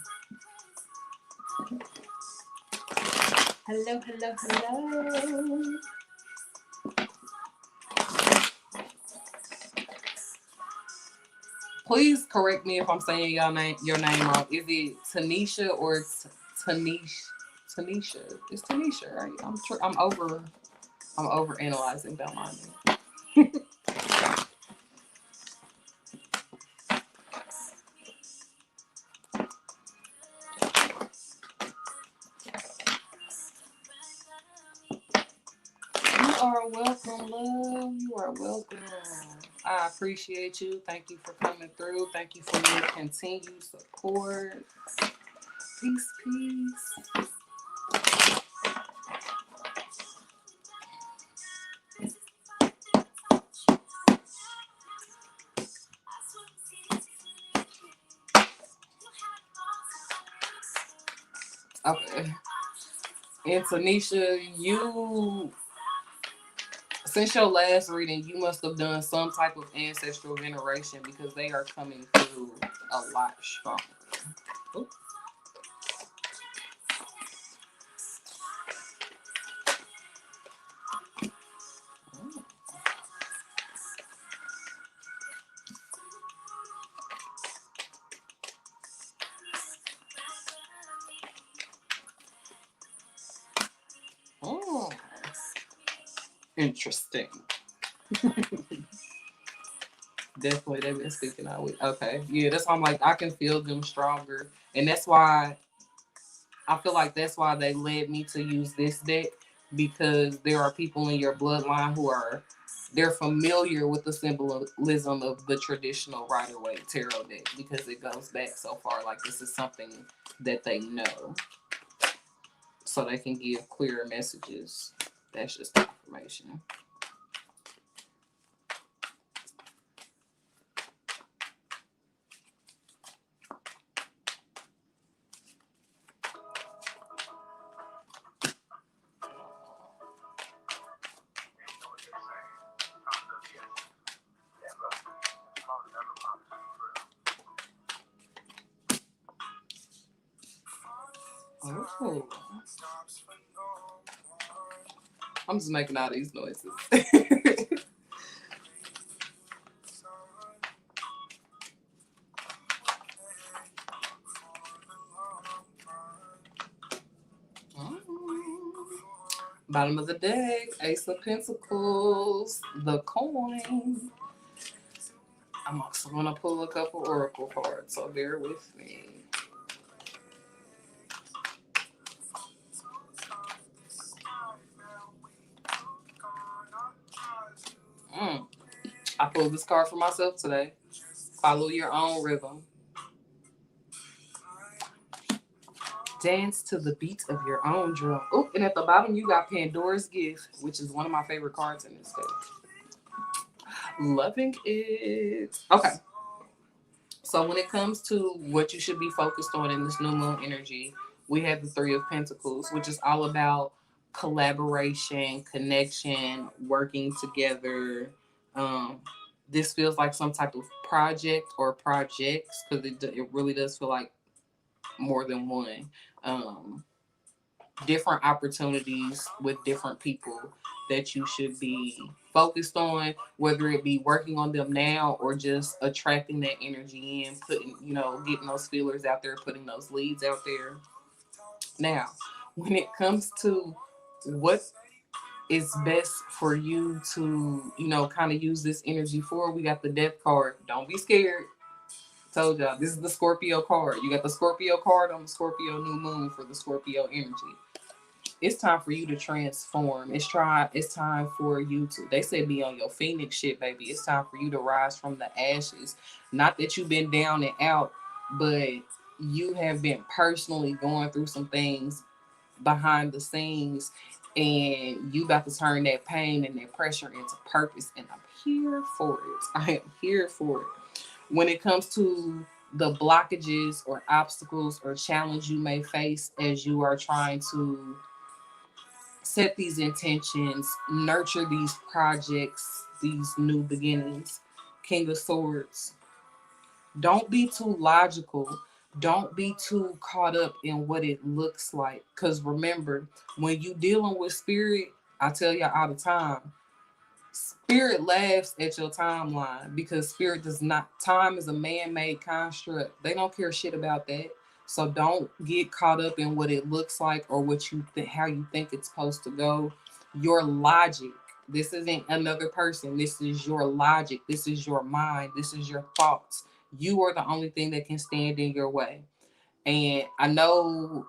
Hello, hello, hello. Please correct me if I'm saying your name wrong. Is it Tanisha or Tanisha? Tanisha. It's Tanisha, right? I'm over analyzing. Don't mind me. You are welcome, love. You are welcome. I appreciate you. Thank you for coming through. Thank you for your continued support. Peace, peace. Okay. And Tanisha, you since your last reading, you must have done some type of ancestral veneration because they are coming through a lot stronger. Ooh. Oh, interesting. Definitely, they've been speaking out with. Okay, yeah, that's why I'm like I can feel them stronger, and that's why I feel like that's why they led me to use this deck because there are people in your bloodline who are they're familiar with the symbolism of the traditional Rider Waite tarot deck because it goes back so far. Like this is something that they know, so they can give clearer messages. That's just confirmation. Oh. I'm just making all these noises. Bottom of the deck, Ace of Pentacles, the coin. I'm also going to pull a couple oracle cards, so bear with me. I pulled this card for myself today. Follow your own rhythm. Dance to the beat of your own drum. Oh, and at the bottom you got Pandora's Gift, which is one of my favorite cards in this deck. Loving it. Okay. So when it comes to what you should be focused on in this new moon energy, we have the Three of Pentacles, which is all about collaboration, connection, working together. Um, this feels like some type of project or projects because it really does feel like more than one. Um, Different opportunities with different people that you should be focused on, whether it be working on them now or just attracting that energy in, getting those feelers out there, putting those leads out there. Now, when it comes to what is best for you to, kind of use this energy for, we got the Death card. Don't be scared. Told y'all, this is the Scorpio card. You got the Scorpio card on the Scorpio new moon for the Scorpio energy. It's time for you to transform. It's time for you to, they say, be on your Phoenix shit, baby. It's time for you to rise from the ashes. Not that you've been down and out, but you have been personally going through some things behind the scenes, and you about to turn that pain and that pressure into purpose. And I'm here for it. I am here for it. When it comes to the blockages or obstacles or challenge you may face as you are trying to set these intentions, nurture these projects, these new beginnings. King of Swords. Don't be too logical. Don't be too caught up in what it looks like. Because remember, when you dealing with spirit, I tell you all the time, spirit laughs at your timeline because spirit does not, time is a man-made construct. They don't care shit about that. So don't get caught up in what it looks like or what you how you think it's supposed to go. Your logic, this isn't another person, this is your logic, this is your mind, this is your thoughts. You are the only thing that can stand in your way. And I know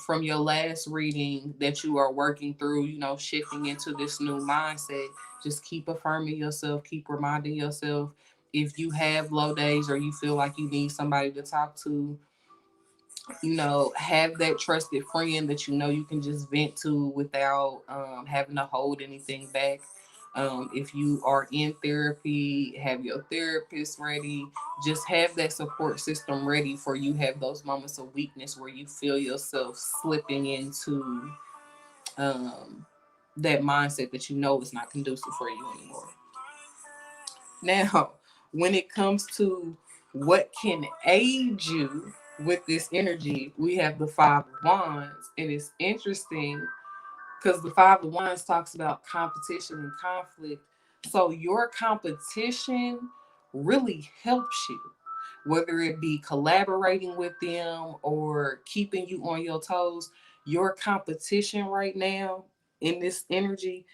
from your last reading that you are working through, shifting into this new mindset. Just keep affirming yourself, keep reminding yourself. If you have low days or you feel like you need somebody to talk to, have that trusted friend that you can just vent to without having to hold anything back. If you are in therapy, have your therapist ready. Just have that support system ready for you have those moments of weakness where you feel yourself slipping into that mindset that is not conducive for you anymore. Now, when it comes to what can aid you with this energy, we have the Five of Wands. And it's interesting because the Five of Wands talks about competition and conflict. So your competition really helps you, whether it be collaborating with them or keeping you on your toes. Your competition right now in this energy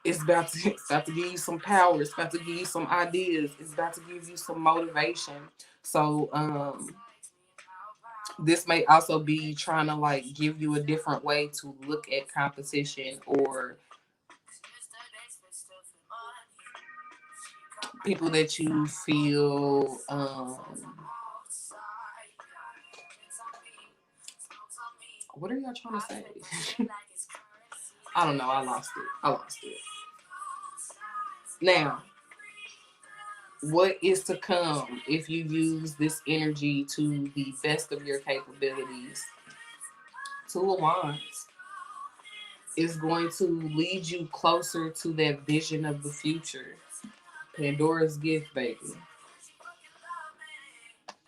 it's about to give you some power. It's about to give you some ideas. It's about to give you some motivation. So this may also be trying to like give you a different way to look at competition or people that you feel what are y'all trying to say? I don't know. I lost it. Now, what is to come if you use this energy to the best of your capabilities? Two of Wands is going to lead you closer to that vision of the future. Pandora's gift, baby.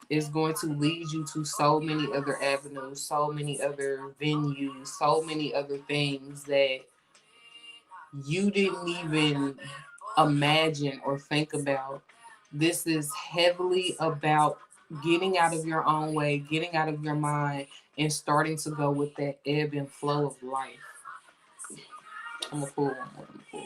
Is going to lead you to so many other avenues, so many other venues, so many other things that you didn't even imagine or think about. This is heavily about getting out of your own way, getting out of your mind, and starting to go with that ebb and flow of life. I'm gonna pull one more.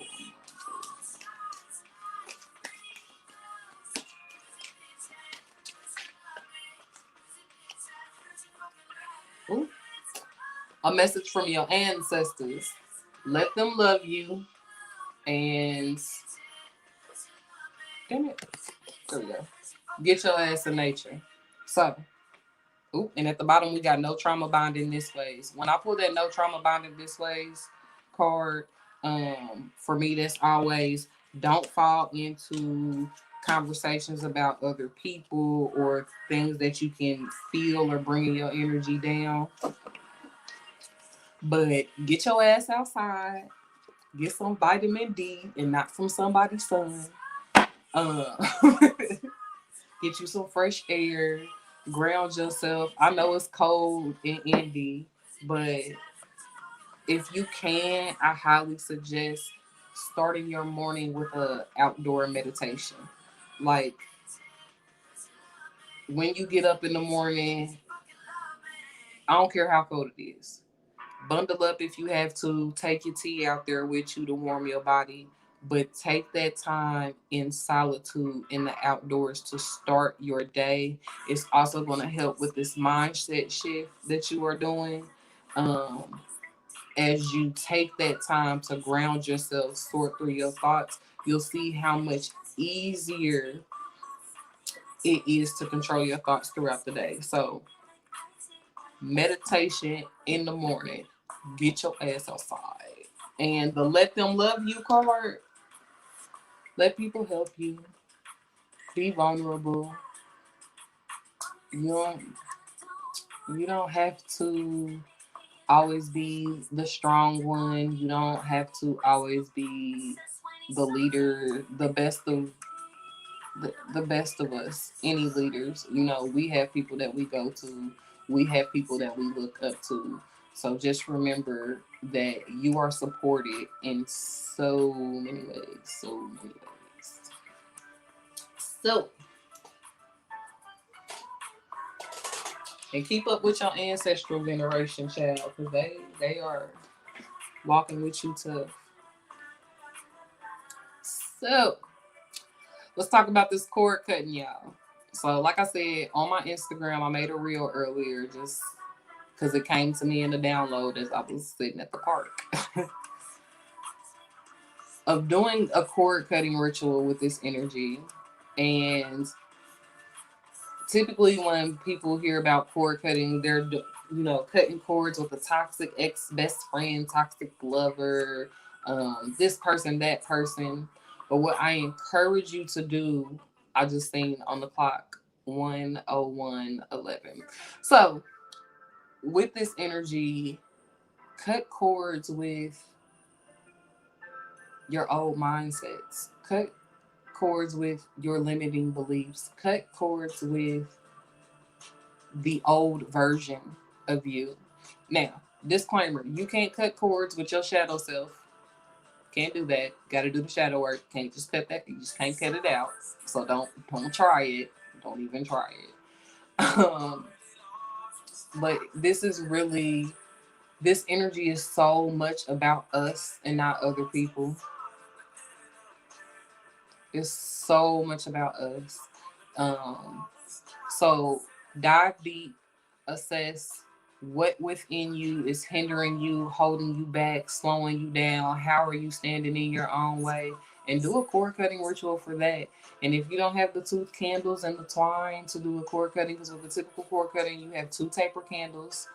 Ooh. A message from your ancestors. Let them love you and damn it. There we go. Get your ass in nature. So, and at the bottom we got no trauma bonding this ways. When I pull that no trauma bonding this ways card, for me that's always don't fall into conversations about other people or things that you can feel or bringing your energy down. But get your ass outside, get some vitamin D and not from somebody's son. Uh, get you some fresh air, ground yourself. I know it's cold in Indy, but if you can, I highly suggest starting your morning with a outdoor meditation. Like when you get up in the morning, I don't care how cold it is. Bundle up if you have to. Take your tea out there with you to warm your body. But take that time in solitude in the outdoors to start your day. It's also going to help with this mindset shift that you are doing. As you take that time to ground yourself, sort through your thoughts, you'll see how much easier it is to control your thoughts throughout the day. So, meditation in the morning, get your ass outside. And the let them love you card, let people help you, be vulnerable. You don't have to always be the strong one. You don't have to always be the leader, the best of the best of us, any leaders. You know, we have people that we go to, we have people that we look up to. So just remember that you are supported in so many ways, so many ways. So, and keep up with your ancestral veneration, child, because they are walking with you tough. So, let's talk about this cord cutting, y'all. So, like I said, on my Instagram, I made a reel earlier just because it came to me in the download as I was sitting at the park of doing a cord cutting ritual with this energy. And typically, when people hear about cord cutting, they're cutting cords with a toxic ex best friend, toxic lover, this person, that person. But what I encourage you to do, I just seen on the clock 1:01:11. So with this energy, cut cords with your old mindsets. Cut cords with your limiting beliefs. Cut cords with the old version of you. Now, disclaimer, you can't cut cords with your shadow self. Can't do that. Got to do the shadow work. Can't just cut that. You just can't cut it out. So don't try it. Don't even try it. But this energy is so much about us and not other people. It's so much about us. Um, so dive deep, assess what within you is hindering you, holding you back, slowing you down. How are you standing in your own way? And do a cord cutting ritual for that. And if you don't have the tooth candles and the twine to do a cord cutting, because with a typical cord cutting, you have two taper candles,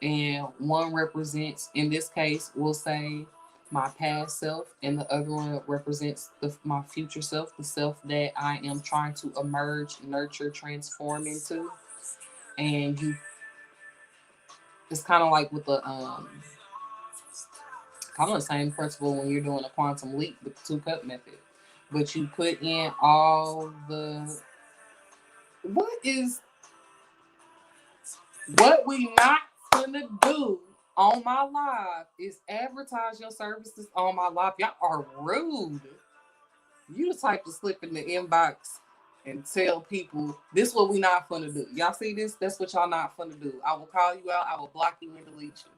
and one represents, in this case, we'll say my past self, and the other one represents my future self, the self that I am trying to emerge, nurture, transform into. And it's kind of like with the kind of the same principle when you're doing a quantum leap with the 2-cup method, but you put in all the what we not gonna do on my live is advertise your services on my live. Y'all are rude. You the type to slip in the inbox and tell people this what we not gonna do. Y'all see this? That's what y'all not gonna do. I will call you out. I will block you and delete you.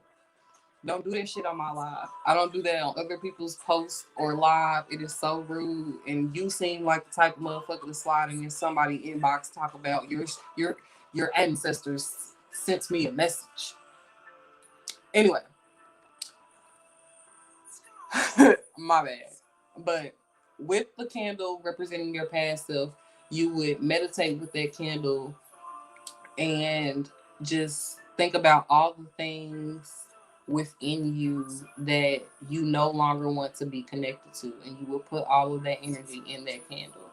Don't do that shit on my live. I don't do that on other people's posts or live. It is so rude. And you seem like the type of motherfucker to slide in somebody inbox talk about your ancestors sent me a message. Anyway, my bad. But with the candle representing your past self, you would meditate with that candle and just think about all the things within you that you no longer want to be connected to, and you will put all of that energy in that candle.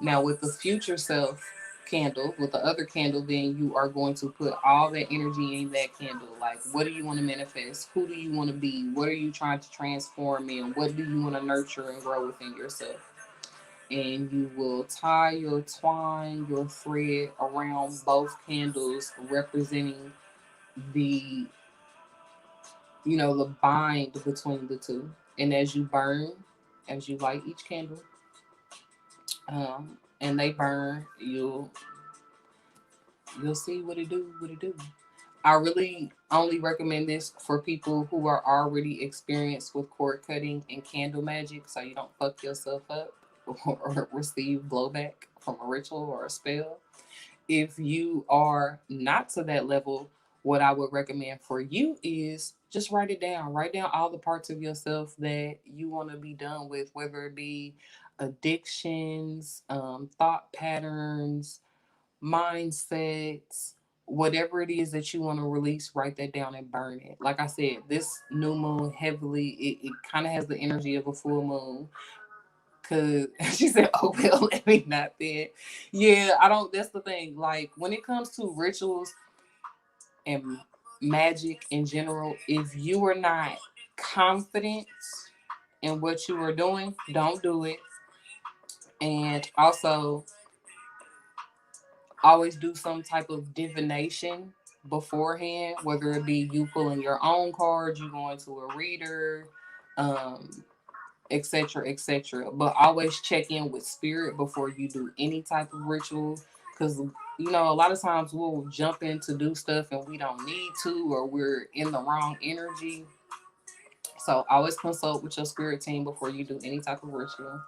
Now with the future self candle, with the other candle, then you are going to put all that energy in that candle. Like, what do you want to manifest? Who do you want to be? What are you trying to transform in? What do you want to nurture and grow within yourself? And you will tie your twine, your thread around both candles, representing the the bind between the two. And as you burn, as you light each candle, and they burn, you'll see what it do. I really only recommend this for people who are already experienced with cord cutting and candle magic, so you don't fuck yourself up or receive blowback from a ritual or a spell. If you are not to that level, what I would recommend for you is just write it down. Write down all the parts of yourself that you want to be done with, whether it be addictions, thought patterns, mindsets, whatever it is that you want to release, write that down and burn it. Like I said, this new moon heavily, it kind of has the energy of a full moon. Cause she said, "Oh well, let me not then." Yeah, I don't. That's the thing. Like when it comes to rituals and magic in general, if you are not confident in what you are doing, don't do it. And also, always do some type of divination beforehand, whether it be you pulling your own cards, you going to a reader, etc., etc. But always check in with spirit before you do any type of ritual, because a lot of times we'll jump in to do stuff and we don't need to, or we're in the wrong energy. So always consult with your spirit team before you do any type of ritual.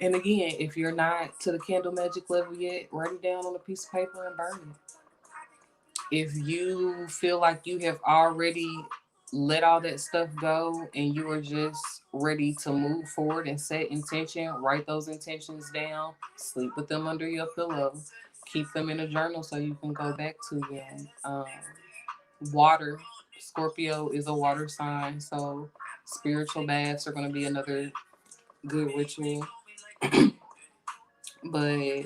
And again, if you're not to the candle magic level yet, write it down on a piece of paper and burn it. If you feel like you have already let all that stuff go and you are just ready to move forward and set intention, write those intentions down, sleep with them under your pillow, keep them in a journal so you can go back to them. Water, Scorpio is a water sign, so spiritual baths are going to be another good ritual. But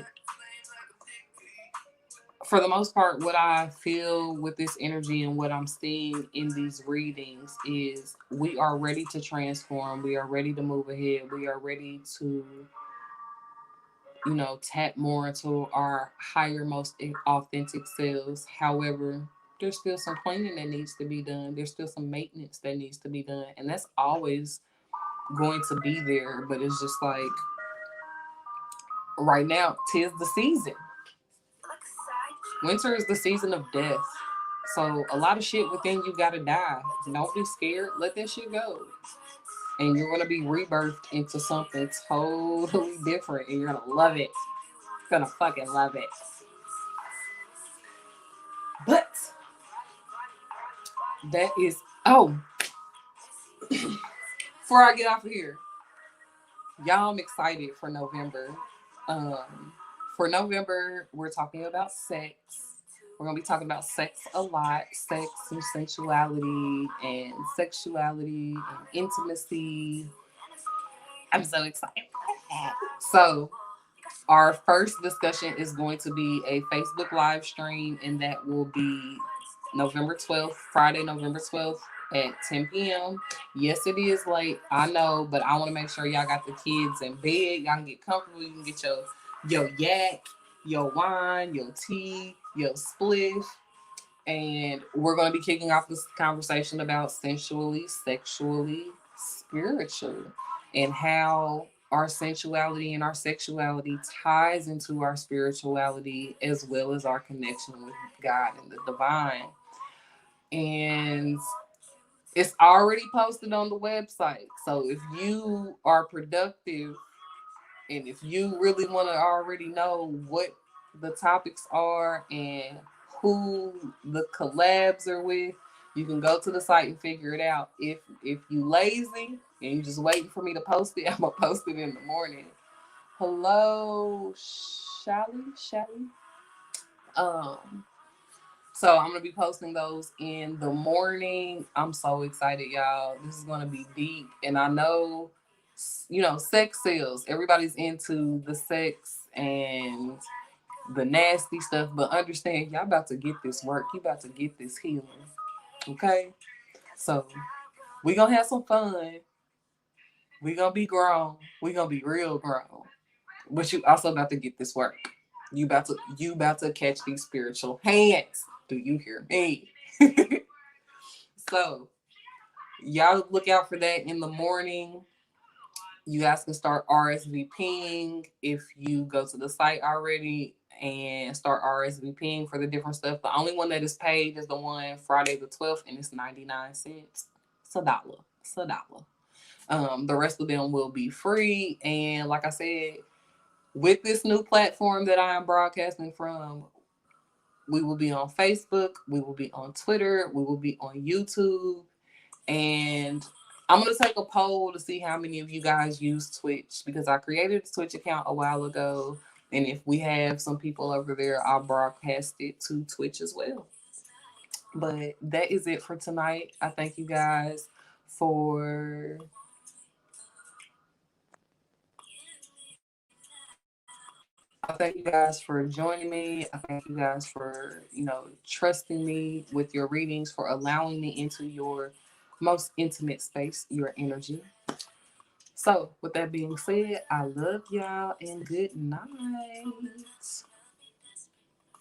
for the most part, what I feel with this energy and what I'm seeing in these readings is we are ready to transform. We are ready to move ahead. We are ready to, tap more into our higher, most authentic selves. However, there's still some cleaning that needs to be done. There's still some maintenance that needs to be done. And that's always going to be there. But it's just like right now, 'tis the season. Winter is the season of death. So a lot of shit within you gotta die. Don't be scared. Let that shit go. And you're gonna be rebirthed into something totally different. And you're gonna love it. You're gonna fucking love it. But that is before I get off of here, y'all, I'm excited for November. For November, we're talking about sex. We're going to be talking about sex a lot, sex and sensuality and sexuality and intimacy. I'm so excited. So, our first discussion is going to be a Facebook live stream, and that will be November 12th, Friday, November 12th at 10 p.m. Yes, it is late, I know, but I want to make sure y'all got the kids in bed. Y'all can get comfortable. You can get your yak, your wine, your tea, your spliff. And we're going to be kicking off this conversation about sensually, sexually, spiritual, and how our sensuality and our sexuality ties into our spirituality as well as our connection with God and the divine. And it's already posted on the website. So if you are productive and if you really want to already know what the topics are and who the collabs are with, you can go to the site and figure it out. If you lazy and you just waiting for me to post it, I'm gonna post it in the morning. Hello, Shally. Um, so I'm gonna be posting those in the morning. I'm so excited, y'all. This is gonna be deep, and I know, sex sells. Everybody's into the sex and the nasty stuff, but understand, y'all about to get this work. You about to get this healing. Okay, so we gonna have some fun. We gonna be grown. We gonna be real grown. But you also about to get this work. You about to catch these spiritual hands. Do you hear me? So y'all look out for that in the morning. You guys can start RSVPing if you go to the site already and start RSVPing for the different stuff. The only one that is paid is the one Friday the 12th, and it's 99 cents. It's a dollar. It's a dollar. The rest of them will be free. And like I said, with this new platform that I am broadcasting from, we will be on Facebook, we will be on Twitter, we will be on YouTube, and I'm going to take a poll to see how many of you guys use Twitch, because I created a Twitch account a while ago, and if we have some people over there, I'll broadcast it to Twitch as well. But that is it for tonight. I thank you guys for joining me. I thank you guys for, trusting me with your readings, for allowing me into your most intimate space, your energy. So, with that being said, I love y'all and good night.